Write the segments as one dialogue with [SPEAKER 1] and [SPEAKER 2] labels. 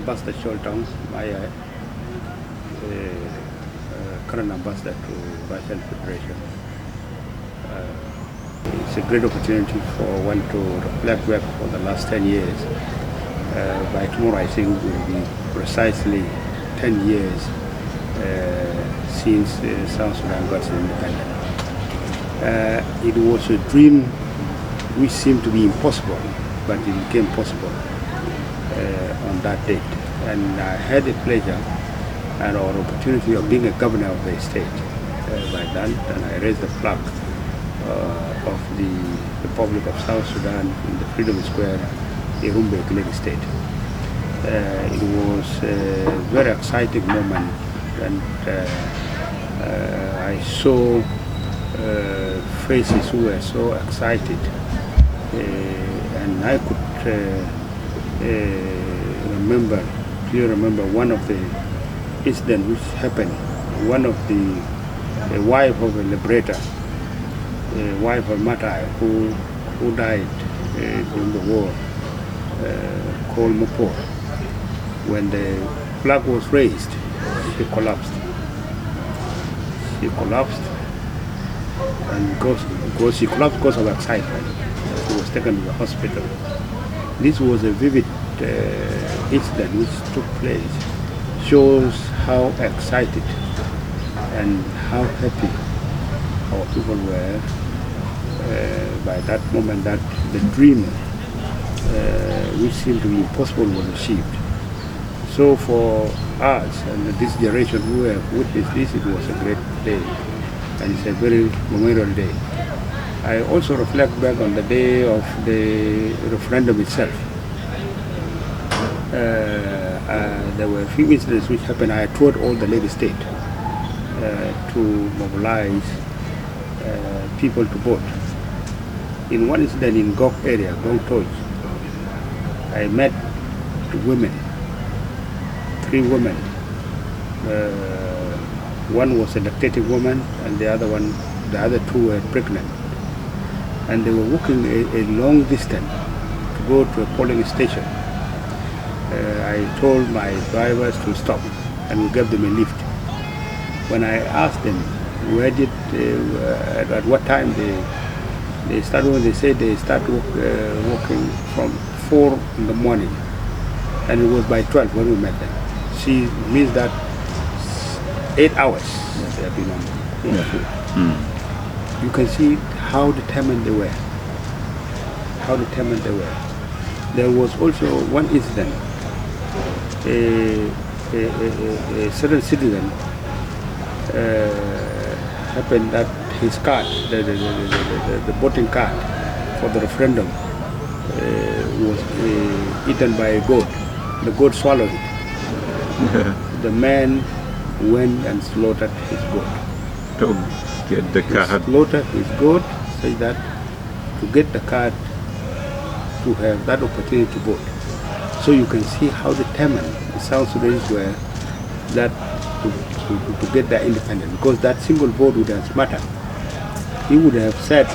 [SPEAKER 1] Ambassador Sholtong, my current ambassador to Russian Federation. It's a great opportunity for one to reflect back for the last 10 years. By tomorrow, I think it will be precisely 10 years since South Sudan got independent. It was a dream which seemed to be impossible, but it became possible on that date. And I had the pleasure and our opportunity of being a governor of the state by then, and I raised the flag of the Republic of South Sudan in the Freedom Square, Irumbe, Lake State. It was a very exciting moment, and I saw faces who were so excited, and I could remember one of the incidents which happened. One of the wife of a liberator, wife of Matai, who died during the war, called Mopor. When the flag was raised, she collapsed. She collapsed, and because she collapsed because of excitement, she was taken to the hospital. This was a vivid incident which took place. Shows how excited and how happy our people were by that moment, that the dream which seemed to be impossible was achieved. So for us and this generation who have witnessed this, it was a great day, and it's a very memorable day. I also reflect back on the day of the referendum itself. There were a few incidents which happened. I toured all the Lake State to mobilize people to vote. In one incident in Gok area, Gong Toj, I met women, 3 women. One was a lactating woman, and the other 2 were pregnant. And they were walking a long distance to go to a polling station. I told my drivers to stop, and we gave them a lift. When I asked them where at what time they start when they said they start walking from 4 in the morning, and it was by 12 when we met them. She means that 8 hours they have been on foot. You can see how determined they were. How determined they were. There was also one incident. A certain citizen happened that his card, the voting card for the referendum, was eaten by a goat. The goat swallowed it. The man went and slaughtered his goat.
[SPEAKER 2] To get the card.
[SPEAKER 1] He slaughtered his goat, so that to get the card, to have that opportunity to vote. So you can see how determined the South Sudanese were that to get their independence, because that single vote would have mattered. He would have said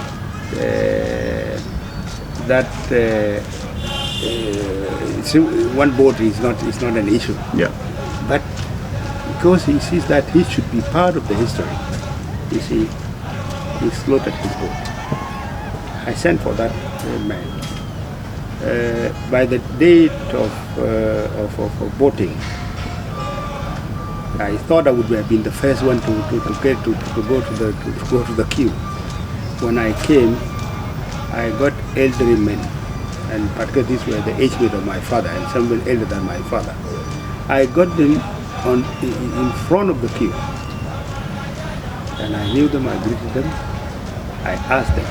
[SPEAKER 1] that one vote is not an issue.
[SPEAKER 2] Yeah.
[SPEAKER 1] But because he sees that he should be part of the history, you see, he slaughtered his vote. I sent for that man. By the date of voting, I thought I would have been the first one to go to the queue. When I came, I got elderly men, and particularly these were the age mate of my father, and some were elder than my father. I got them in front of the queue, and I knew them. I greeted them. I asked them.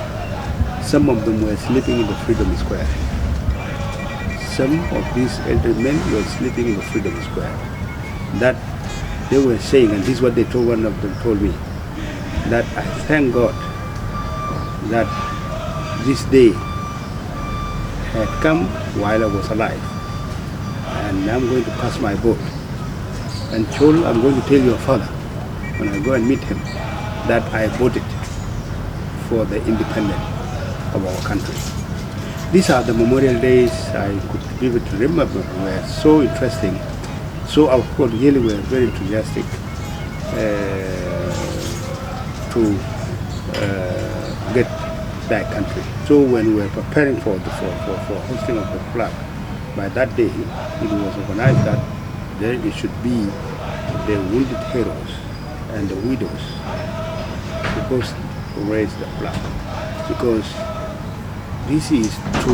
[SPEAKER 1] Some of them were sleeping in the Freedom Square. Some of these elderly men were sleeping in the Freedom Square. That they were saying, and this is what they told, one of them told me, that I thank God that this day had come while I was alive, and I'm going to pass my vote. And Chol, I'm going to tell your father, when I go and meet him, that I voted for the independence of our country. These are the memorial days I could vividly remember, were so interesting So our people really were very enthusiastic to get that country. So when we were preparing for hosting of the flag, by that day it was organized that there it should be the wounded heroes and the widows supposed to raise the flag, because this is to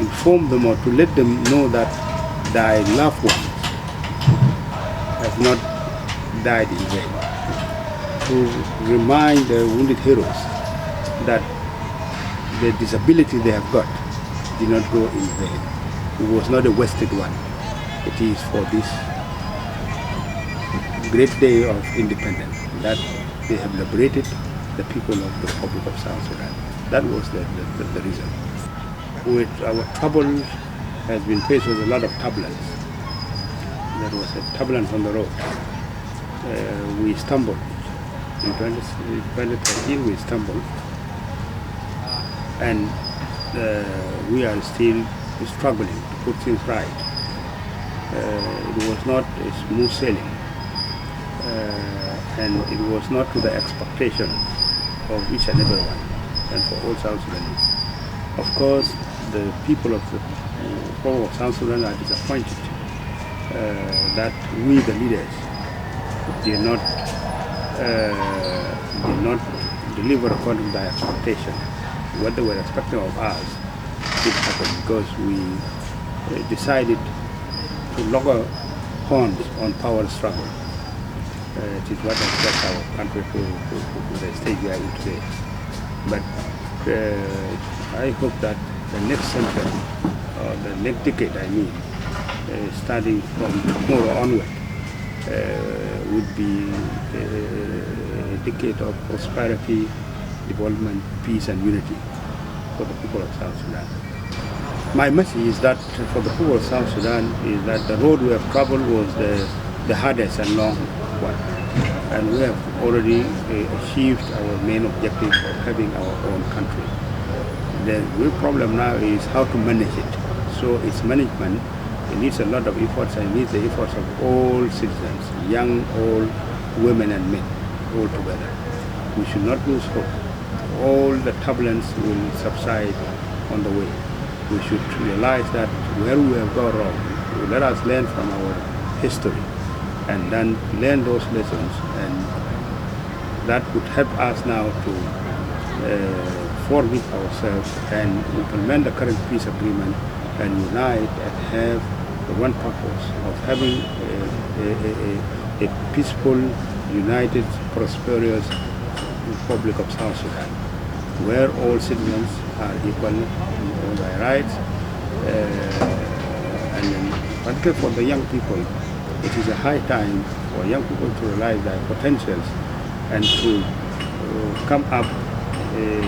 [SPEAKER 1] inform them or to let them know that thy loved ones have not died in vain, to remind the wounded heroes that the disability they have got did not go in vain. It was not a wasted one. It is for this great day of independence that they have liberated the people of the Republic of South Sudan. That was the reason. With our trouble has been faced with a lot of turbulence. There was a turbulence on the road. We stumbled. In 2013 we stumbled. And we are still struggling to put things right. It was not a smooth sailing. And it was not to the expectation of each and every one, and for all South Sudanese. Of course, the people of the whole of South Sudan are disappointed that we, the leaders, did not deliver according to their expectation. What they were expecting of us did happen, because we decided to lock our horns on power struggle. It is what has brought our country to the stage we are in today. But I hope that the next century, or the next decade, starting from tomorrow onward, would be a decade of prosperity, development, peace and unity for the people of South Sudan. My message is that for the people of South Sudan is that the road we have traveled was the hardest and long one. And we have already achieved our main objective of having our own country. The real problem now is how to manage it. So its management, it needs a lot of efforts, and it needs the efforts of all citizens, young, old, women and men, all together. We should not lose hope. All the turbulence will subside on the way. We should realize that where we have gone wrong, let us learn from our history and then learn those lessons, and that would help us now to forgive ourselves and implement the current peace agreement and unite and have the one purpose of having a peaceful, united, prosperous Republic of South Sudan, where all citizens are equal in all their rights, and particularly for the young people, it is a high time for young people to realize their potentials and to come up in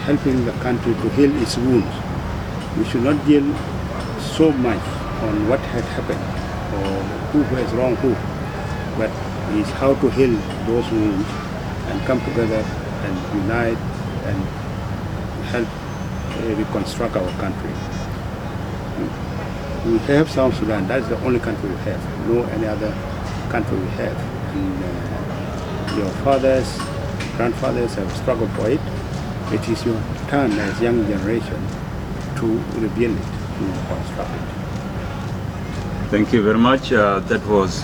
[SPEAKER 1] helping the country to heal its wounds. We should not deal so much on what had happened or who has wronged who, but it's how to heal those wounds and come together and unite and help reconstruct our country. We have South Sudan. That's the only country we have. No any other country we have. And your fathers, grandfathers have struggled for it. It is your turn as young generation to rebuild it, to reconstruct it.
[SPEAKER 2] Thank you very much. That was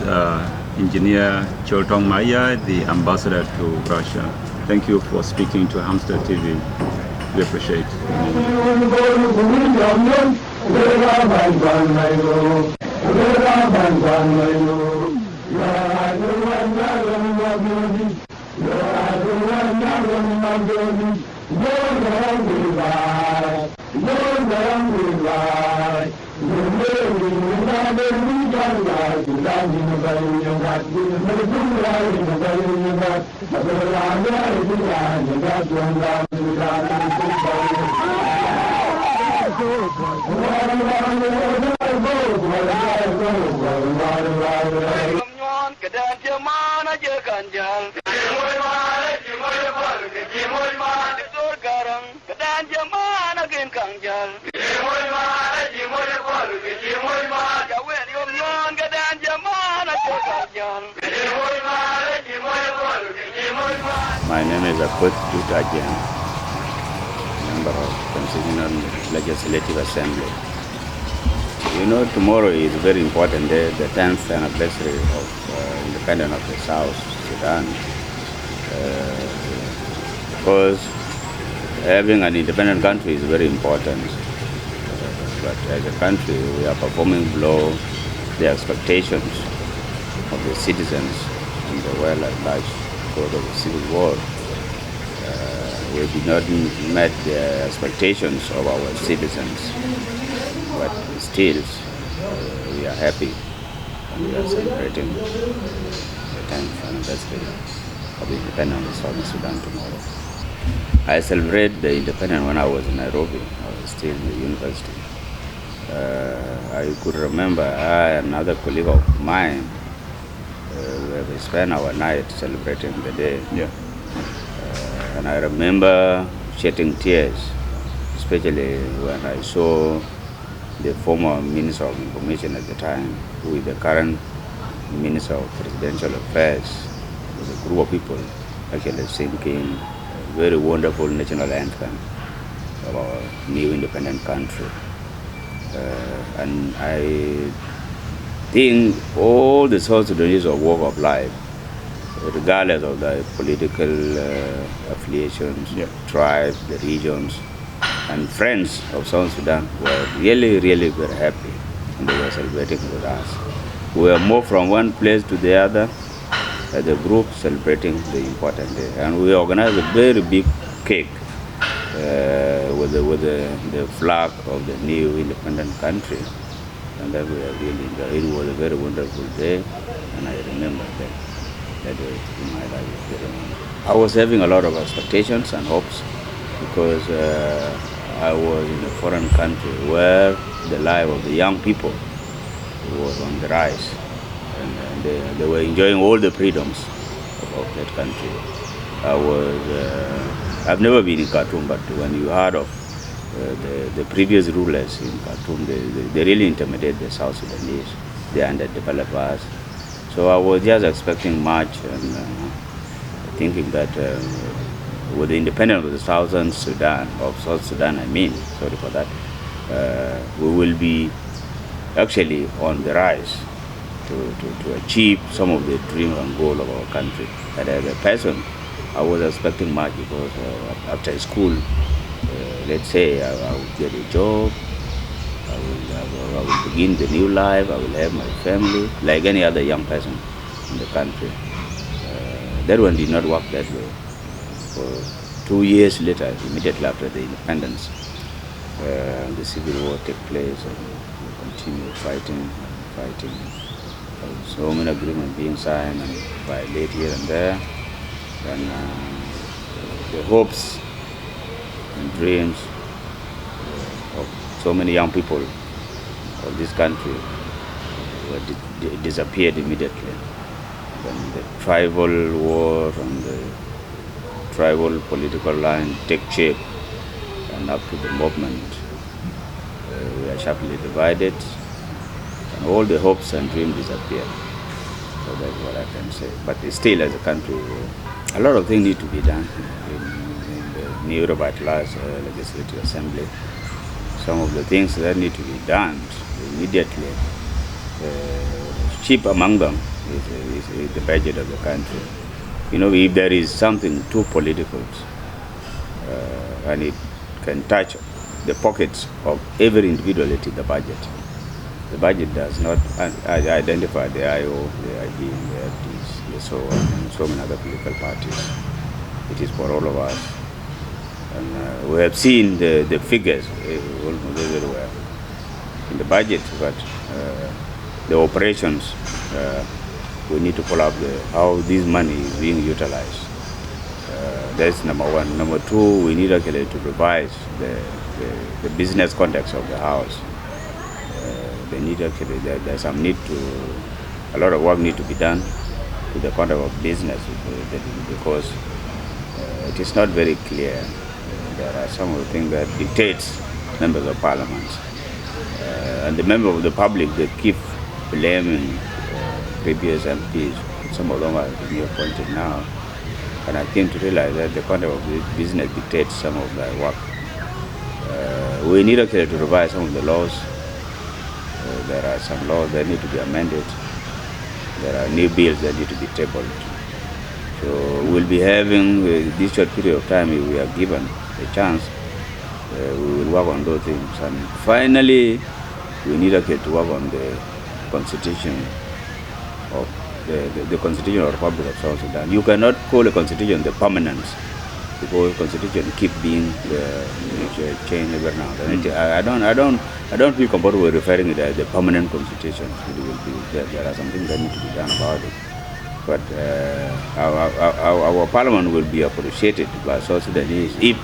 [SPEAKER 2] Engineer Choltong Maya, the ambassador to Russia. Thank you for speaking to Hamster TV. We appreciate
[SPEAKER 3] Kedan jamana gen kangjal My name is Akut Dutajan, member of Constitutional Legislative Assembly. You know, tomorrow is a very important day, the 10th anniversary of independence of the South Sudan. Because having an independent country is very important. But as a country, we are performing below the expectations of the citizens and the world at large because of the civil war. We did not meet the expectations of our citizens, but still we are happy and we are celebrating the 10th anniversary of the independence of Southern Sudan tomorrow. I celebrate the independence when I was in Nairobi. I was still in the university. I could remember I and another colleague of mine, we spent our night celebrating the day.
[SPEAKER 2] Yeah.
[SPEAKER 3] And I remember shedding tears, especially when I saw the former Minister of Information at the time with the current Minister of Presidential Affairs, with a group of people actually singing a very wonderful national anthem of our new independent country. And I think all the South Sudanese of walk of life, regardless of the political affiliations, tribes, the regions, and friends of South Sudan were really, really very happy, and they were celebrating with us. We were moved from one place to the other as a group celebrating the important day, and we organized a very big cake with the flag of the new independent country, and that we were really enjoyed. It was a very wonderful day, and I remember that day in my life. I was having a lot of expectations and hopes because I was in a foreign country where the life of the young people was on the rise, and they were enjoying all the freedoms of that country. I've never been in Khartoum, but when you heard of the previous rulers in Khartoum, they really intimidate the South Sudanese. They underdeveloped us. So I was just expecting much and thinking that with the independence of the Southern Sudan, of South Sudan, sorry for that, we will be actually on the rise to achieve some of the dream and goal of our country. But as a person, I was expecting much because after school, let's say I will get a job, I will begin the new life, I will have my family, like any other young person in the country. That one did not work that way. For 2 years later, immediately after the independence, the civil war took place, and we continued fighting. So many agreements being signed and violated here and there. And the hopes and dreams of so many young people of this country disappeared immediately. When the tribal war and the tribal political line take shape, and up to the movement, we are sharply divided, and all the hopes and dreams disappear. So that's what I can say. But still, as a country, a lot of things need to be done in the new revitalized legislative assembly. Some of the things that need to be done immediately, chief among them is the budget of the country. You know, if there is something too political and it can touch the pockets of every individual, it is the budget. The budget does not identify the IO, the ID, the FDs, the SOA, and so many other political parties. It is for all of us. And we have seen the figures almost everywhere in the budget, but the operations, we need to follow up how this money is being utilized. That's number one. Number two, we need actually to revise the business context of the house. They need actually, there's some need to, a lot of work need to be done to the conduct of business because it is not very clear. There are some of the things that dictates members of parliament. And the members of the public, they keep blaming previous MPs. Some of them are being appointed now. And I came to realize that the conduct of the business dictates some of the work. We need actually to revise some of the laws. There are some laws that need to be amended. There are new bills that need to be tabled. So we'll be having this short period of time, if we are given a chance, we will work on those things. And finally, we need actually to work on the constitution of the Constitution of the Republic of South Sudan. You cannot call a constitution the permanent, because constitution keep being changed every now and then. I don't feel comfortable referring to it as the permanent constitution. It will be there are some things that need to be done about it. But our parliament will be appreciated by South Sudanese if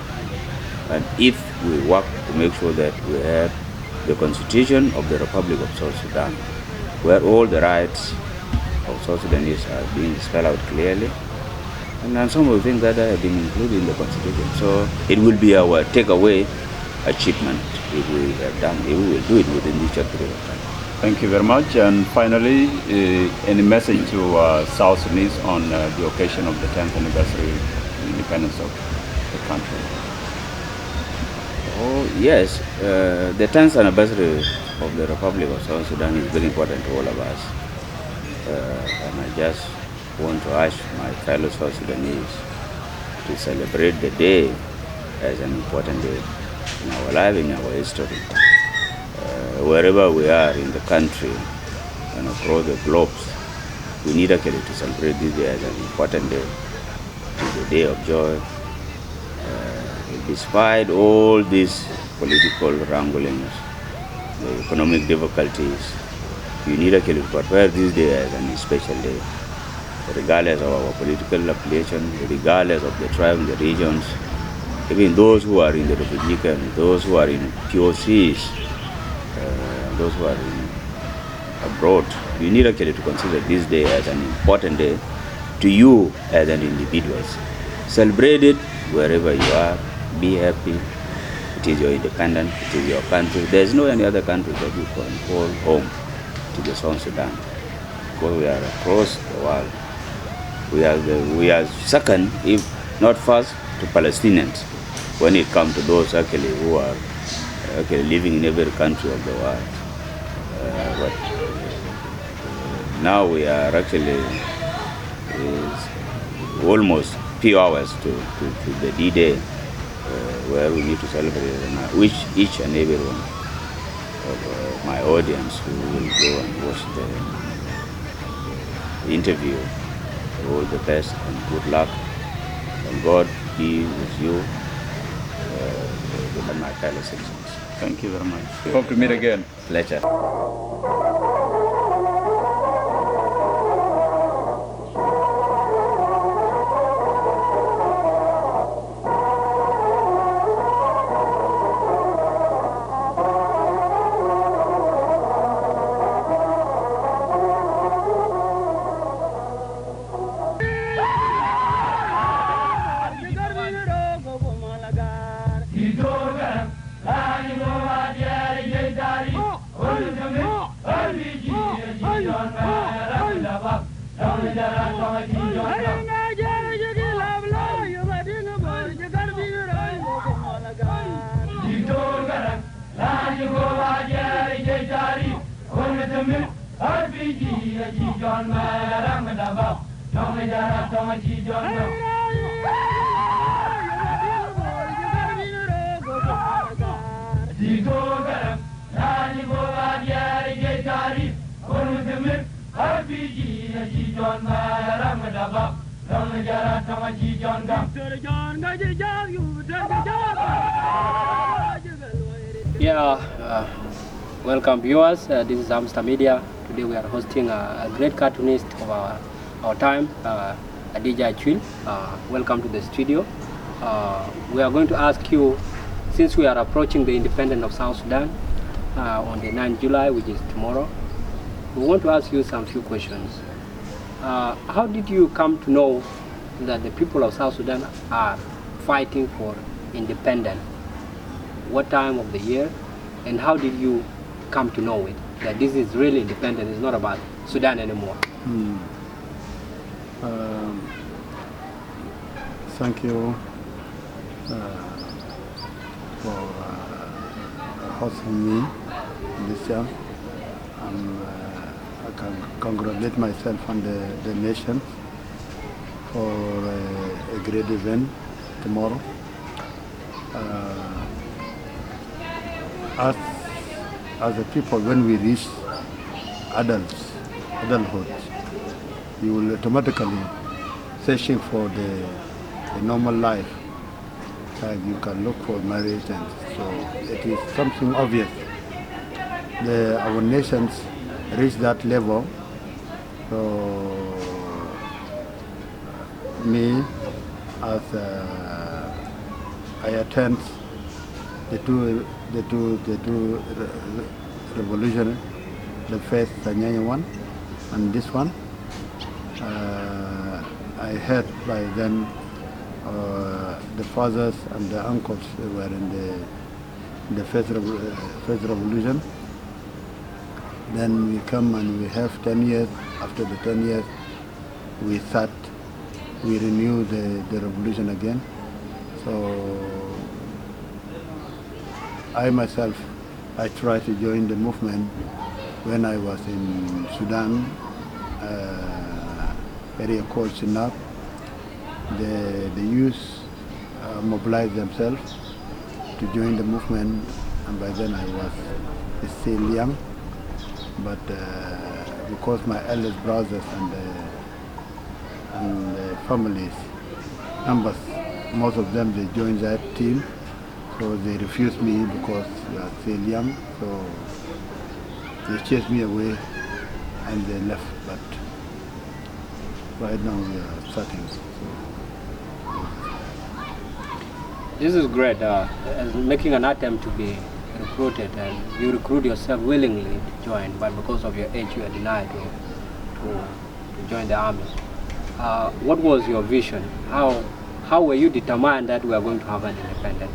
[SPEAKER 3] we work to make sure that we have the Constitution of the Republic of South Sudan, where all the rights of South Sudanese are being spelled out clearly, and some of the things that have been included in the Constitution. So it will be our takeaway achievement if we have done. If we will do it within this short period of time.
[SPEAKER 2] Thank you very much. And finally, any message to South Sudanese on the occasion of the 10th anniversary of the independence of the country?
[SPEAKER 3] Oh yes, the 10th anniversary of the Republic of South Sudan is very important to all of us. And I just want to ask my fellow South Sudanese to celebrate the day as an important day in our life, in our history. Wherever we are in the country and across the globe, we need actually to celebrate this day as an important day. It's a day of joy. Despite all these political wranglings, the economic difficulties, we need actually to prepare this day as a special day, regardless of our political affiliation, regardless of the tribe and the regions, even those who are in the refugee camps, those who are in POCs, those who are abroad. We need actually to consider this day as an important day to you as an individual. Celebrate it wherever you are. Be happy. It is your independence. It is your country. There is no any other country that you can call home to the South Sudan, because we are across the world. We are second, if not first, to Palestinians when it comes to those actually who are actually living in every country of the world. But now we are actually almost few hours to the D-Day, where we need to celebrate, and I wish each and every one of my audience who will go and watch the interview all the best and good luck, and God be with you and my fellow citizens.
[SPEAKER 2] Thank you very much. Hope to meet again.
[SPEAKER 3] Pleasure.
[SPEAKER 4] Welcome viewers, this is Amster Media. Today we are hosting a great cartoonist of our time, Adija Achwil. Welcome to the studio. We are going to ask you, since we are approaching the independence of South Sudan on the 9th July, which is tomorrow, we want to ask you some few questions. How did you come to know that the people of South Sudan are fighting for independence? What time of the year? And how did you come to know it, that this is really independent, it's not about Sudan anymore?
[SPEAKER 5] thank you for hosting me in this show. I can congratulate myself and the nation for a great event tomorrow. As a people, when we reach adulthood, you will automatically searching for the normal life. Like you can look for marriage, and so it is something obvious. Our nations reach that level. So me, as I attend the two revolution, the first Tanyanya one and this one. I heard by then the fathers and the uncles were in the first revolution. Then we come and we have 10 years. After the 10 years, we renew the revolution again. So I myself, I tried to join the movement when I was in Sudan, area called Sinab. The youth mobilized themselves to join the movement, and by then I was still young. But because my eldest brothers and the families members, most of them they joined that team, so they refused me because we are still young. So they chased me away and they left. But right now we are starting.
[SPEAKER 4] This is great. As making an attempt to be recruited, and you recruit yourself willingly to join, but because of your age you are denied to join the army. What was your vision? How were you determined that we are going to have an independent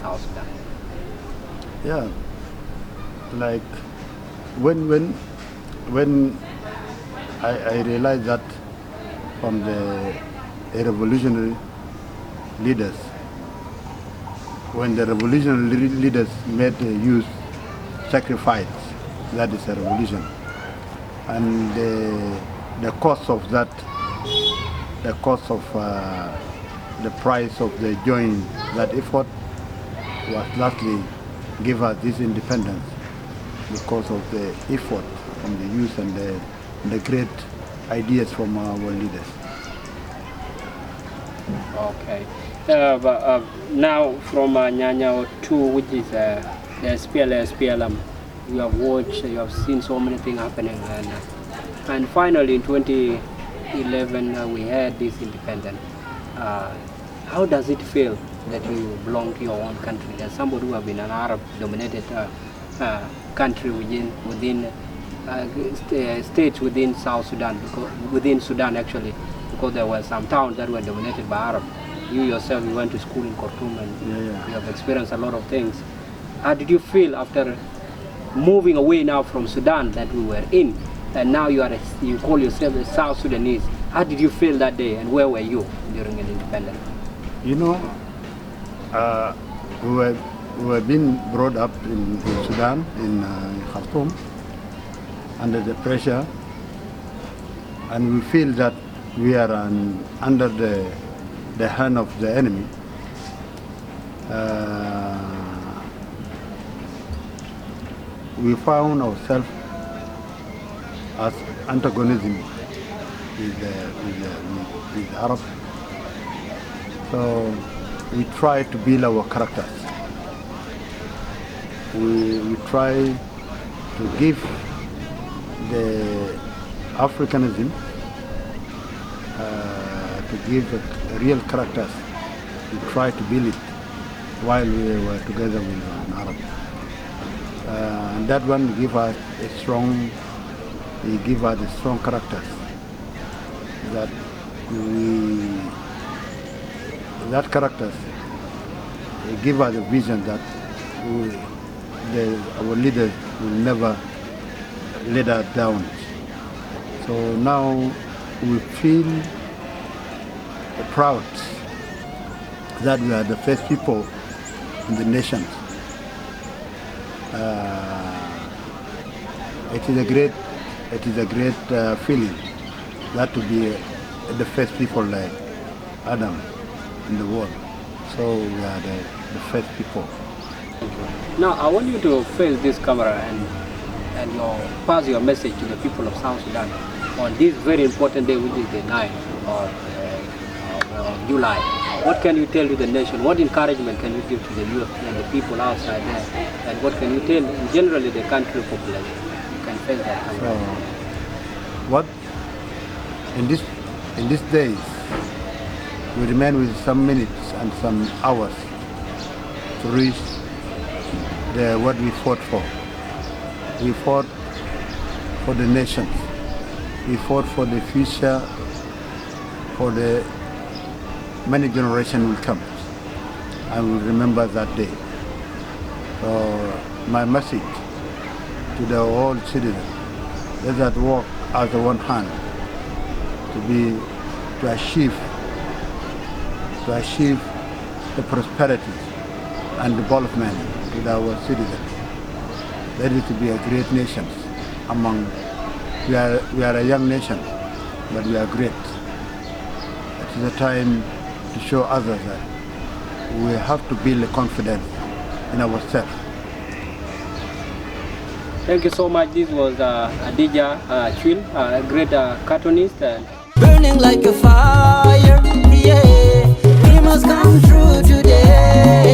[SPEAKER 4] South Sudan?
[SPEAKER 5] Yeah, like when I realized that from the revolutionary leaders, when the revolutionary leaders made the youth sacrifice, that is a revolution. And the cost of that, the cost of the price of the join that effort was lastly give us this independence because of the effort from the youth and the great ideas from our leaders.
[SPEAKER 4] Okay. But now from Nyanya 2, which is the SPLA, SPLM, you have watched, you have seen so many things happening, and finally in 2011 we had this independence. How does it feel that you belong to your own country, as somebody who have been an Arab-dominated country within states within South Sudan, within Sudan actually, because there were some towns that were dominated by Arab. You yourself, you went to school in Khartoum and you have experienced a lot of things. How did you feel after moving away now from Sudan that we were in, and now you call yourself a South Sudanese? How did you feel that day, and where were you during an independence?
[SPEAKER 5] You know, we were being brought up in Sudan, in Khartoum, under the pressure, and we feel that we are under the hand of the enemy. We found ourselves as antagonism with the Arab. So we try to build our characters. We try to give the Africanism, to give a real characters. We try to build it while we were together with an Arab. And that one give us a strong characters that characters give us a vision that our leaders will never let us down. So now we feel proud that we are the first people in the nation. It is a great feeling that to be the first people like Adam in the world. So we are the first people.
[SPEAKER 4] Now I want you to face this camera and pass your message to the people of South Sudan on this very important day, which is the 9th of July. What can you tell to the nation? What encouragement can you give to the youth and the people outside there? And what can you tell generally the country population? You can face that camera.
[SPEAKER 5] So, what in these days we remain with some minutes and some hours to reach what we fought for. We fought for the nation. We fought for the future, for the many generations will come. I will remember that day. So my message to the whole citizens, let us work as a one hand to achieve the prosperity and development with our citizens. Let it be a great nation among. We are a young nation, but we are great. It is a time to show others that we have to build a confidence in ourselves.
[SPEAKER 4] Thank you so much. This was Adija Chwil, a great cartoonist.
[SPEAKER 6] Burning like a fire, yeah. We must come true today.